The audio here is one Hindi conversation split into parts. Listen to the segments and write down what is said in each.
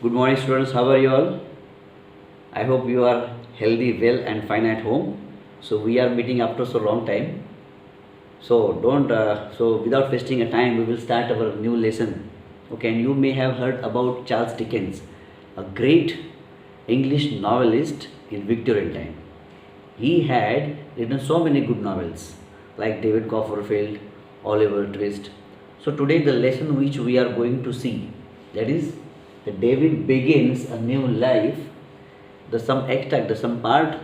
Good morning, students. How are you all? I hope you are healthy, well, and fine at home. So we are meeting after so long time. So don't. So without wasting a time, we will start our new lesson. Okay, and you may have heard about Charles Dickens, a great English novelist in Victorian time. He had written so many good novels like David Copperfield, Oliver Twist. So today the lesson which we are going to see, that is that David begins a new life, the some extract, the some part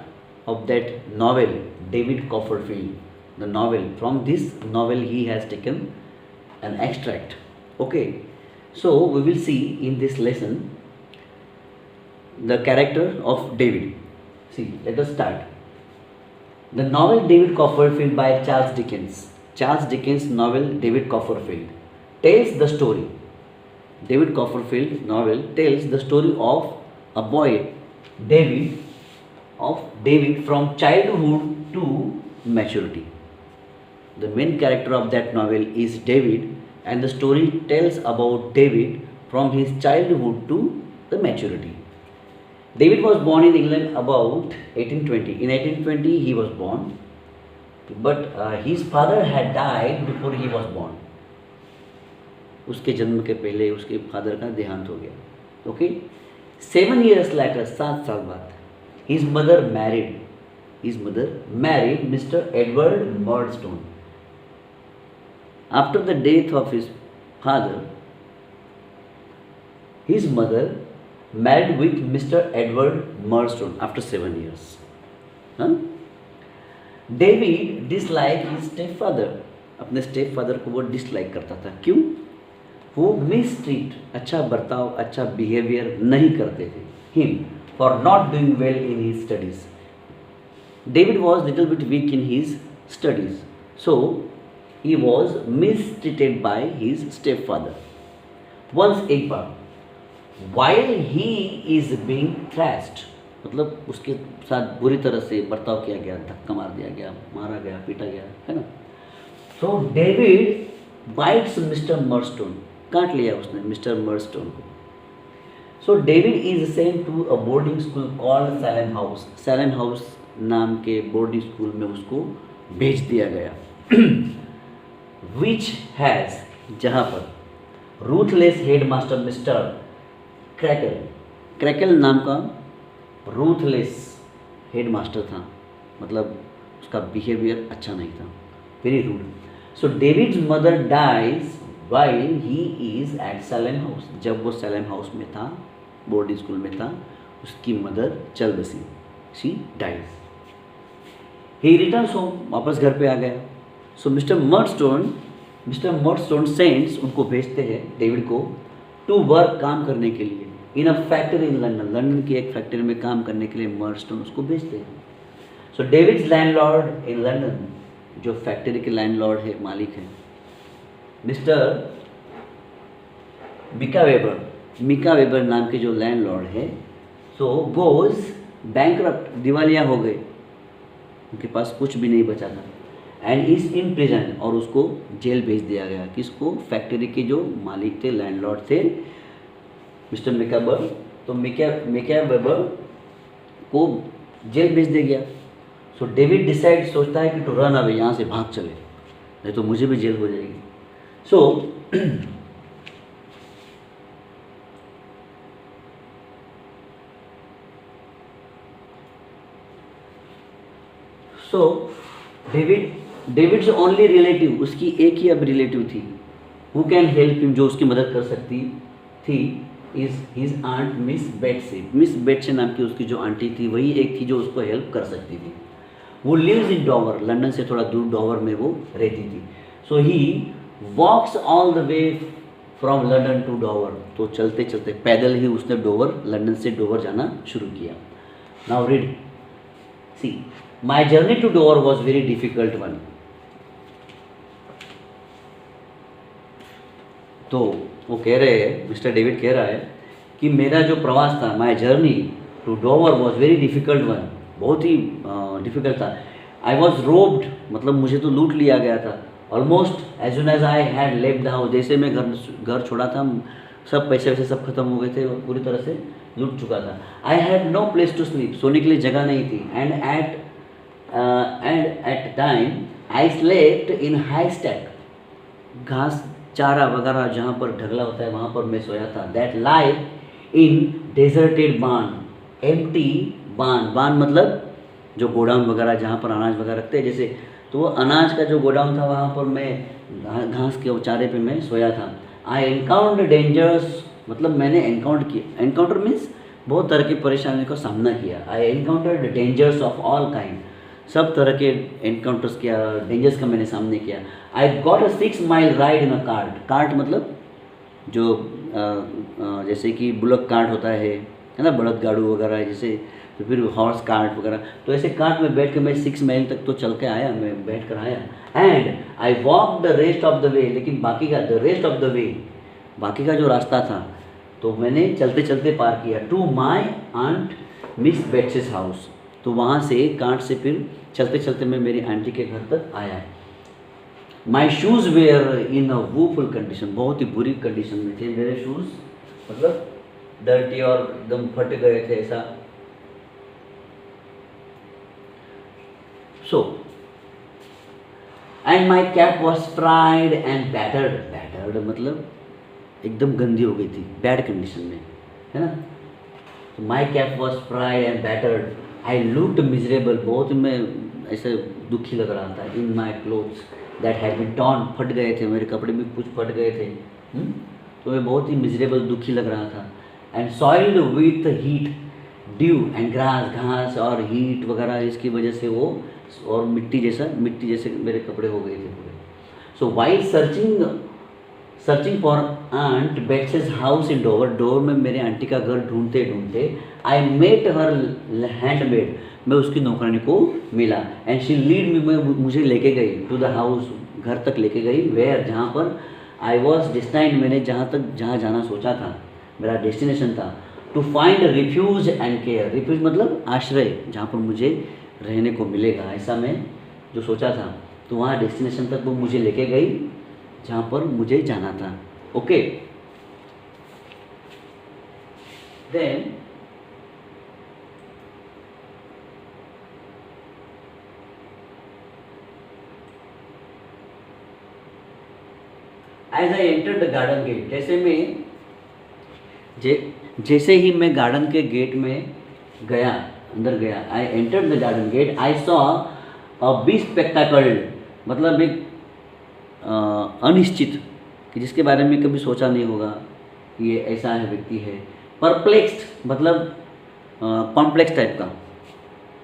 of that novel, David Copperfield, the novel. From this novel he has taken an extract. Okay. So we will see in this lesson the character of David. See, let us start. The novel David Copperfield by Charles Dickens. Charles Dickens' novel David Copperfield tells the story. David Copperfield novel tells the story of a boy, David, from childhood to maturity. The main character of that novel is David, and the story tells about David from his childhood to the maturity. David was born in England about 1820. In 1820 he was born, but his father had died before he was born. उसके जन्म के पहले उसके फादर का देहांत हो गया. ओके. 7 years later, 7 साल बाद, his mother married Mr. Edward Murdstone. After the death of his father, his mother married with Mr. Edward Murdstone after 7 years. Huh? David disliked his stepfather. अपने स्टेप फादर को वो डिसलाइक करता था. क्यों? वो मिसट्रीट, अच्छा बर्ताव, अच्छा बिहेवियर नहीं करते थे. Him for not doing well in his studies. David was little bit weak in his studies, so he was mistreated by his step father. Once एक बार, while he is being thrashed, मतलब उसके साथ बुरी तरह से बर्ताव किया गया, धक्का मार दिया गया, मारा गया, पीटा गया, है ना. So David bites mister Murdstone, काट लिया उसने मिस्टर मर्स्टोन को. So David is sent to a boarding school called Salem House. Salem House नाम के बोर्डिंग स्कूल में उसको भेज दिया गया. विच हैज़, जहाँ पर ruthless head master mister crackle, crackle नाम का रूथलेस हेड मास्टर था, मतलब उसका बिहेवियर अच्छा नहीं था, very rude. So David's mother dies while he is at Salem house. जब वो सैलम हाउस में था, बोर्डिंग स्कूल में था, उसकी मदर चल बसी, she dies. He returns home, वापस घर पे आ गया. सो मिस्टर मर्डस्टोन सेंड्स, उनको भेजते हैं डेविड को, टू वर्क, काम करने के लिए, in a factory in London. London की एक फैक्ट्री में काम करने के लिए मर्डस्टोन उसको भेजते हैं. सो डेविड्स लैंडलॉर्ड इन लंदन, जो फैक्ट्री के लैंडलॉर्ड है, मालिक है, मिस्टर मिका वेबर नाम के जो लैंडलॉर्ड है, सो गोज बैंकरप्ट, दिवालिया हो गए, उनके पास कुछ भी नहीं बचा था. एंड इज इन प्रिजन, और उसको जेल भेज दिया गया. किसको? फैक्ट्री के जो मालिक थे, लैंडलॉर्ड थे, मिस्टर मिकाबर. तो मिका वेबर को जेल भेज दिया गया. सो डेविड डिसाइड, सोचता है कि टू रन अवे, यहाँ से भाग चले, नहीं तो मुझे भी जेल हो जाएगी. सो डेविड्स ओनली रिलेटिव, उसकी एक ही अब रिलेटिव थी, हु कैन हेल्प हिम, जो उसकी मदद कर सकती थी, is his aunt Miss Betsey. Miss Betsey नाम की उसकी जो आंटी थी, वही एक थी जो उसको हेल्प कर सकती थी. वो लिव्स इन डॉवर, लंदन से थोड़ा दूर डॉवर में वो रहती थी. So he walks all the way from London to Dover. तो चलते चलते पैदल ही उसने लंदन से डॉवर जाना शुरू किया. Now read, see, my journey to Dover was very difficult one. तो वो कह रहे हैं, मिस्टर डेविड कह रहा है कि मेरा जो प्रवास था, my journey to Dover was very difficult one, बहुत ही डिफिकल्ट था. आई वॉज रोब्ड, मतलब मुझे तो लूट लिया गया था. Almost as soon as I had left the house, जैसे मैं घर छोड़ा था, सब पैसे वैसे सब खत्म हो गए थे, पूरी तरह से लूट चुका था। I had no place to sleep, सोने के लिए जगह नहीं थी। At time I slept in haystack, घास चारा वगैरह जहाँ पर ढगला होता है वहाँ पर मैं सोया था। दैट लाइफ इन डेजर्टेड बान, एम्प्टी बान, बान मतलब जो गोडाउन वगैरह जहाँ पर अनाज वगैरह रखते हैं जैसे, तो वो अनाज का जो गोडाउन था वहाँ पर मैं घास के चारे पे मैं सोया था। आई एनकाउंटर डेंजर्स, मतलब मैंने एनकाउंटर किया, एनकाउंटर मीन्स बहुत तरह की परेशानी का सामना किया। I encounter dangers of all kind, सब तरह के एनकाउंटर्स किया, डेंजर्स का मैंने सामने किया। I got a 6 mile ride in a cart, cart मतलब जो जैसे कि बुलक कार्ट होता है ना, बड़द गाड़ू वगैरह जैसे, तो फिर हॉर्स कार्ट वगैरह, तो ऐसे कार्ट में बैठ के मैं 6 माइल तक तो चल के आया, मैं बैठ कर आया। And I walk the rest of the way, लेकिन बाकी का the rest of the way, बाकी का जो रास्ता था तो मैंने चलते चलते पार किया। To my aunt Miss Betsey's house, तो वहाँ से कार्ट से फिर चलते चलते मैं मेरी आंटी के घर तक आया। My shoes were in a woeful condition, बहुत ही बुरी कंडीशन में थे मेरे शूज़, मतलब डर्टी और एकदम फट गए थे ऐसा। So and my cap was fried and battered, battered मतलब एकदम गंदी हो गई थी, बैड कंडीशन में, है ना। तो my cap was fried and battered, I looked miserable, बहुत मैं ऐसे दुखी लग रहा था। In my clothes that had been torn, फट गए थे मेरे कपड़े भी, कुछ फट गए थे। तो मैं बहुत ही मिजरेबल दुखी लग रहा था। And soiled with heat, due and grass, घास और हीट वगैरह इसकी वजह से वो, और मिट्टी जैसे मेरे कपड़े हो गए थे पूरे। So while searching for aunt Betsey's house in Dover, Dover में मेरे आंटी का घर ढूंढते ढूंढते आई मेट हर हैंडमेड, मैं उसकी नौकरानी को मिला। एंड शी लीड मी, मुझे लेके गई टू द हाउस, घर तक लेके गई। वेयर, जहाँ पर आई वॉज डिस्टाइंड, मैंने जहाँ जाना सोचा था, मेरा डेस्टिनेशन था। To find refuge and care, refuge मतलब आश्रय, जहाँ पर मुझे रहने को मिलेगा, ऐसा मैं जो सोचा था। तो वहाँ डेस्टिनेशन तक वो मुझे लेके गई जहाँ पर मुझे जाना था। Okay, then as I enter the garden gate, जैसे ही मैं गार्डन के गेट में गया, अंदर गया, I enter the garden gate, I saw a bespectacled, मतलब एक अनिश्चित, कि जिसके बारे में कभी सोचा नहीं होगा कि ये ऐसा है व्यक्ति है। परप्लेक्स्ड मतलब कॉम्प्लेक्स टाइप का,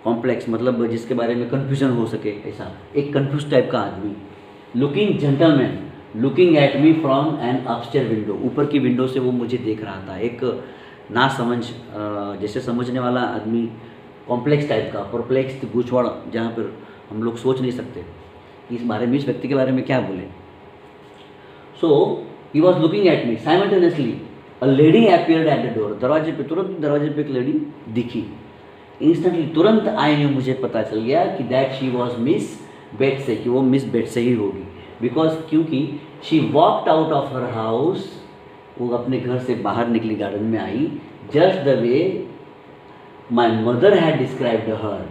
कॉम्प्लेक्स मतलब जिसके बारे में कन्फ्यूजन हो सके, ऐसा एक कन्फ्यूज टाइप का आदमी। Looking gentleman, looking at me from an upstair window, ऊपर की विंडो से वो मुझे देख रहा था। एक ना समझ जैसे समझने वाला आदमी, कॉम्प्लेक्स टाइप का, परप्लेक्स गूंचवड़, जहाँ पर हम लोग सोच नहीं सकते कि इस बारे में, इस व्यक्ति के बारे में क्या बोले। So he was looking at me simultaneously, a lady appeared at the door, दरवाजे पे, तुरंत दरवाजे पे एक लेडी दिखी। इंस्टेंटली, तुरंत आई ने मुझे पता चल गया कि that she was Miss Betsey, कि वो मिस बेट्से ही होगी। बिकॉज क्योंकि she walked out of her house, वो अपने घर से बाहर निकली, गार्डन में आई, just the way my mother had described her,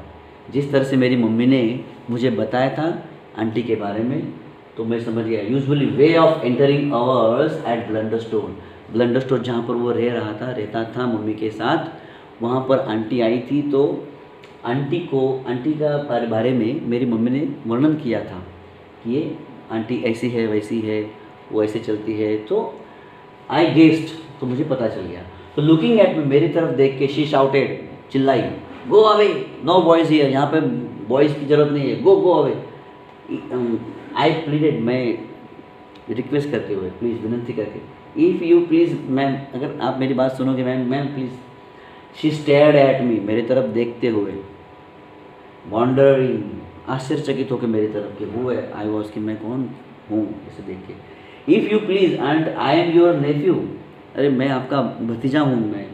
जिस तरह से मेरी मम्मी ने मुझे बताया था आंटी के बारे में, तो मैं समझ गया। Usually way of entering ours at Blunderstone, Blunderstone जहाँ पर वो रहता था मम्मी के साथ, वहाँ पर आंटी आई थी। तो आंटी का बारे में मेरी मम्मी ने वर्णन किया था कि ये आंटी ऐसी है, वैसी है, वो ऐसे चलती है। तो आई गेस्ड, तो मुझे पता चल गया। तो लुकिंग एट मी, मेरी तरफ देख के, शी शाउटेड, चिल्लाई, go away, no boys here, यहाँ पे बॉयज़ की ज़रूरत नहीं है, गो अवे। आई प्लीडेड, मैं रिक्वेस्ट करते हुए, प्लीज़, विनंती करके, इफ़ यू प्लीज़ मैम, अगर आप मेरी बात सुनोगे ma'am please. She stared at me, मेरी तरफ देखते हुए, वॉन्डरिंग, आश्चर्यचकित होकर मेरी तरफ के, हु है, आई वॉज, कि मैं कौन हूँ, ऐसे देख के। If you please and I am your nephew, अरे मैं आपका भतीजा हूँ मैं।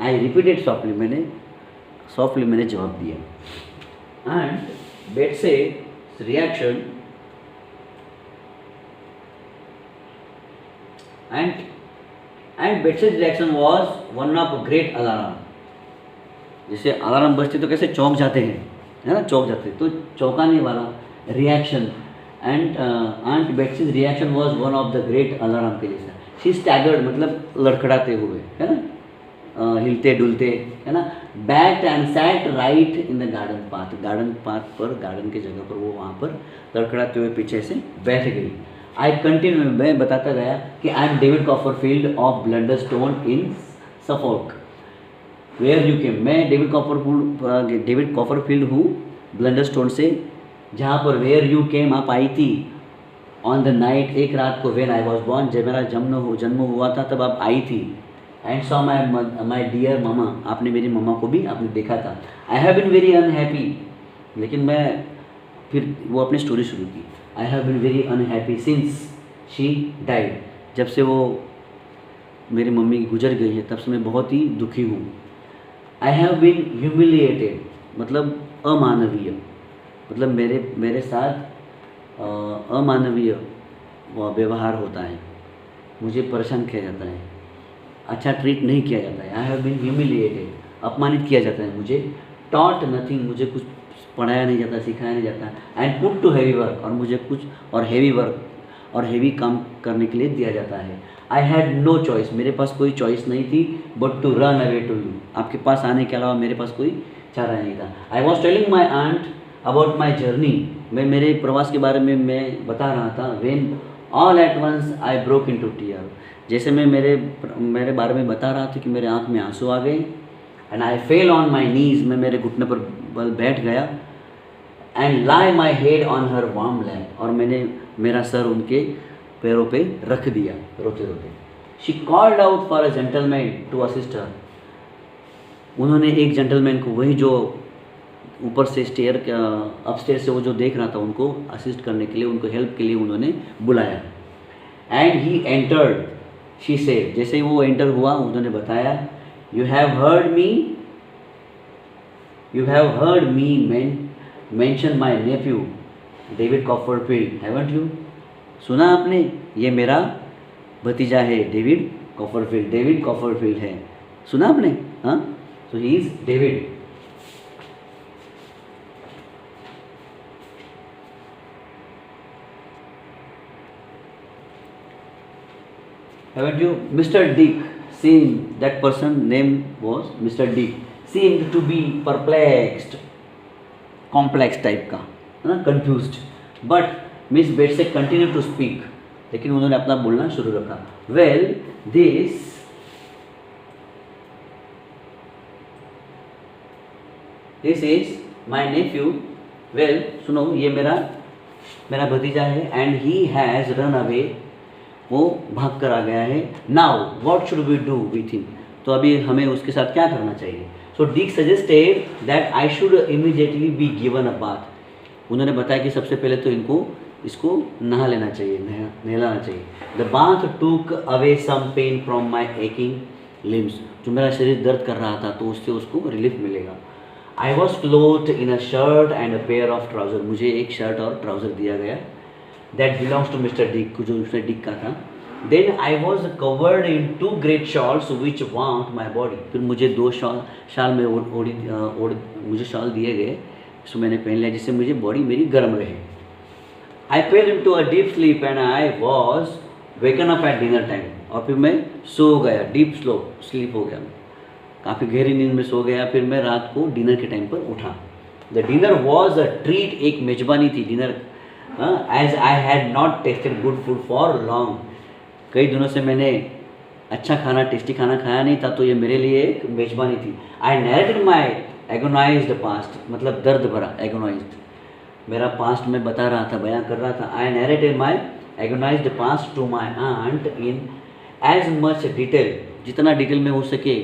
आई रिपीटेड सॉफ्टली मैंने जवाब दिया। And Betsey reaction, and Betsey's reaction was one of great alarm. जैसे अलार्म बजते तो कैसे चौंक जाते हैं, है ना, चौंक जाते हैं, तो चौंकाने वाला reaction. And aunt Betsey's reaction was one of the great alarm के जैसा। शी स्टैगर्ड मतलब लड़खड़ाते हुए, है ना, हिलते डुलते, है ना, bat and set right in the garden path. Garden path पर, गार्डन की जगह पर वो वहाँ पर लड़खड़ाते हुए पीछे से बैठ गई। आई कंटिन्यू, मैं बताता गया कि I am David Copperfield of Blunderstone in Suffolk, where you came. मैं डेविड कॉपरफील्ड हूँ ब्लंडरस्टोन से, जहाँ पर वेयर यू केम आप आई थी, ऑन द नाइट एक रात को, व्हेन आई वॉज बॉर्न जब मेरा जन्म हुआ था तब आप आई थी। And saw my dear mama, आपने मेरी मम्मा को भी आपने देखा था। I have been very unhappy, लेकिन मैं, फिर वो अपनी स्टोरी शुरू की। I have been very unhappy since she died, जब से वो मेरी मम्मी गुजर गई है तब से मैं बहुत ही दुखी हूँ। आई हैव बीन ह्यूमिलिएटेड मतलब अमानवीय, मतलब मेरे साथ अमानवीय व्यवहार होता है, मुझे परेशान किया जाता है, अच्छा ट्रीट नहीं किया जाता है। आई हैव बीन ह्यूमिलिएटेड, अपमानित किया जाता है मुझे। टॉट नथिंग, मुझे कुछ पढ़ाया नहीं जाता, सिखाया नहीं जाता। And put to heavy work, और मुझे कुछ और हैवी वर्क और हैवी काम करने के लिए दिया जाता है। आई हैड नो चॉइस, मेरे पास कोई चॉइस नहीं थी but to run away to you, आपके पास आने के अलावा मेरे पास कोई चारा नहीं था। I was telling my aunt about my journey, मैं मेरे प्रवास के बारे में मैं बता रहा था। When all at once I broke into tear, जैसे मैं मेरे बारे में बता रहा था कि मेरे आँख में आंसू आ गए। And I fell on my knees, मैं मेरे घुटने पर बल बैठ गया। And lay my head on her warm lap, और मैंने मेरा सर उनके पैरों पे रख दिया रोते रोते। She called out for a gentleman to assist her, उन्होंने एक जेंटलमैन को, वही जो ऊपर से अपस्टेयर से वो जो देख रहा था, उनको असिस्ट करने के लिए, उनको हेल्प के लिए उन्होंने बुलाया। And he entered, she said, जैसे ही वो एंटर हुआ उन्होंने बताया, you have heard me mention my Neiphiu David Copperfield, haven't you, सुना आपने, ये मेरा भतीजा है डेविड कॉपरफील्ड है, सुना आपने, हाँ, so he is David. Haven't you? Mr. Dick, seeing that person name was Mr. Dick, seemed to be perplexed, complex type का, है ना, confused. But Miss Betsy continued to speak, लेकिन उन्होंने अपना बोलना शुरू रखा। Well, this is my nephew. Well, सुनो, ये मेरा भतीजा है। And he has run away, वो भाग कर आ गया है। Now what should we do with him, तो अभी हमें उसके साथ क्या करना चाहिए। So Dick suggested that I should immediately be given a bath, उन्होंने बताया कि सबसे पहले तो इसको नहा लेना चाहिए, नहलाना चाहिए। The bath took away some pain from my aching limbs, जो मेरा शरीर दर्द कर रहा था तो उससे उसको रिलीफ मिलेगा। I was cloth in a shirt and a pair of trouser, मुझे एक शर्ट और ट्राउज़र दिया गया, that belongs to mister Dick, जो मिस्टर डिक का था। Then I was covered in 2 great shawls which warmed my body, फिर मुझे 2 शाल में मुझे शाल दिए गए, इसको मैंने पहन लिया जिससे मुझे बॉडी मेरी गर्म रहे। I fell into a deep sleep and I was waken up at dinner time, और फिर मैं सो गया, डीप स्लीप हो गया, काफ़ी गहरी नींद में सो गया। फिर मैं रात को डिनर के टाइम पर उठा। The dinner was a treat, एक मेजबानी थी dinner, as I had not tasted good food for long, कई दिनों से मैंने अच्छा खाना, टेस्टी खाना खाया नहीं था, तो ये मेरे लिए एक मेजबानी थी। आई नैरेटेड माई एगोनाइज्ड पास्ट, मतलब दर्द भरा, एगोनाइज्ड मेरा पास्ट में बता रहा था, बयां कर रहा था। I narrated my agonised past to my aunt in as much detail, जितना डिटेल में हो सके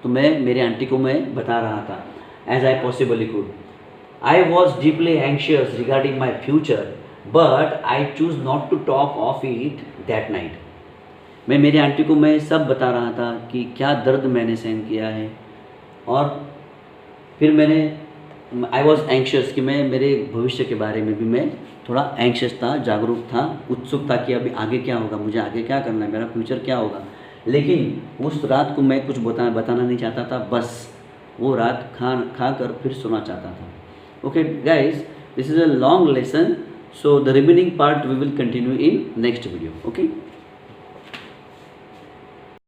तो मैं मेरे आंटी को मैं बता रहा था, as I possibly could. I was deeply anxious regarding my future but I choose not to talk of it that night, मैं मेरी आंटी को मैं सब बता रहा था कि क्या दर्द मैंने सहन किया है, और फिर आई वॉज एंशियस कि मैं मेरे भविष्य के बारे में भी मैं थोड़ा एंशियस था, जागरूक था, उत्सुक था कि अभी आगे क्या होगा, मुझे आगे क्या करना है, मेरा फ्यूचर क्या होगा। लेकिन उस रात को मैं कुछ बताना नहीं चाहता था, बस वो रात खा कर फिर सोना चाहता था। Okay guys, this is a long lesson, so the remaining part we will continue in next video. Okay.